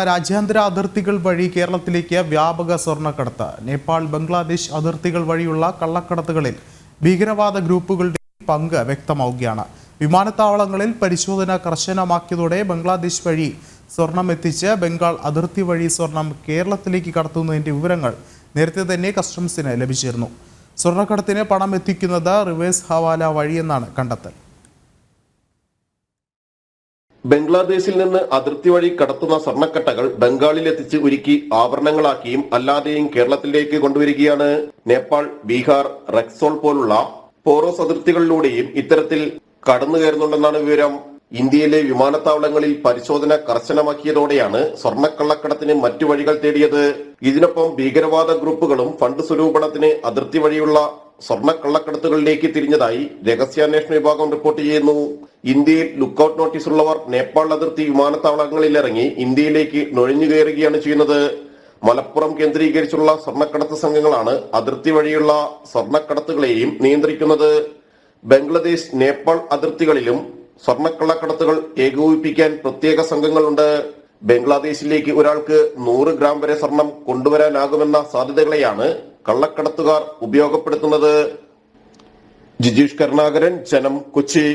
രാജ്യാന്തര അതിർത്തികൾ വഴി കേരളത്തിലേക്ക് വ്യാപക സ്വർണ്ണക്കടത്ത്. നേപ്പാൾ ബംഗ്ലാദേശ് അതിർത്തികൾ വഴിയുള്ള കള്ളക്കടത്തുകളിൽ ഭീകരവാദ ഗ്രൂപ്പുകളുടെ പങ്ക് വ്യക്തമാവുകയാണ്. വിമാനത്താവളങ്ങളിൽ പരിശോധന കർശനമാക്കിയതോടെ ബംഗ്ലാദേശ് വഴി സ്വർണം എത്തിച്ച് ബംഗാൾ അതിർത്തി വഴി സ്വർണം കേരളത്തിലേക്ക് കടത്തുന്നതിന്റെ വിവരങ്ങൾ നേരത്തെ തന്നെ കസ്റ്റംസിന് ലഭിച്ചിരുന്നു. സ്വർണ്ണക്കടത്തിന് പണം എത്തിക്കുന്നത് റിവേഴ്സ് ഹവാല വഴിയെന്നാണ് കണ്ടെത്തൽ. ബംഗ്ലാദേശിൽ നിന്ന് അതിർത്തി വഴി കടത്തുന്ന സ്വർണ്ണക്കട്ടകൾ ബംഗാളിൽ എത്തിച്ച് ഉരുക്കി ആഭരണങ്ങളാക്കിയും അല്ലാതെയും കേരളത്തിലേക്ക് കൊണ്ടുവരികയാണ്. നേപ്പാൾ, ബീഹാർ, റെക്സോൾ പോലുള്ള പോറോസ് അതിർത്തികളിലൂടെയും ഇത്തരത്തിൽ കടന്നു കയറുന്നുണ്ടെന്നാണ് വിവരം. ഇന്ത്യയിലെ വിമാനത്താവളങ്ങളിൽ പരിശോധന കർശനമാക്കിയതോടെയാണ് സ്വർണ്ണക്കള്ളക്കടത്തിന് മറ്റു വഴികൾ തേടിയത്. ഇതിനൊപ്പം ഭീകരവാദ ഗ്രൂപ്പുകളും ഫണ്ട് സ്വരൂപണത്തിന് അതിർത്തി വഴിയുള്ള സ്വർണ്ണക്കള്ളക്കടത്തുകളിലേക്ക് തിരിഞ്ഞതായി രഹസ്യാന്വേഷണ വിഭാഗം റിപ്പോർട്ട് ചെയ്യുന്നു. ഇന്ത്യയിൽ ലുക്കൌട്ട് നോട്ടീസ് ഉള്ളവർ നേപ്പാൾ അതിർത്തി വിമാനത്താവളങ്ങളിൽ ഇറങ്ങി ഇന്ത്യയിലേക്ക് നുഴഞ്ഞു കയറുകയാണ് ചെയ്യുന്നത്. മലപ്പുറം കേന്ദ്രീകരിച്ചുള്ള സ്വർണ്ണക്കടത്ത് സംഘങ്ങളാണ് അതിർത്തി വഴിയുള്ള സ്വർണ്ണക്കടത്തുകളെയും നിയന്ത്രിക്കുന്നത്. ബംഗ്ലാദേശ്, നേപ്പാൾ അതിർത്തികളിലും സ്വർണ്ണക്കള്ളക്കടത്തുകൾ ഏകോപിപ്പിക്കാൻ പ്രത്യേക സംഘങ്ങളുണ്ട്. ബംഗ്ലാദേശിലേക്ക് ഒരാൾക്ക് 100 ഗ്രാം വരെ സ്വർണം കൊണ്ടുവരാനാകുമെന്ന സാധ്യതകളെയാണ് കള്ളക്കടത്തുകാർ ഉപയോഗപ്പെടുത്തുന്നത്. ജിജീഷ് കരുണാകരൻ, ജനം, കൊച്ചി.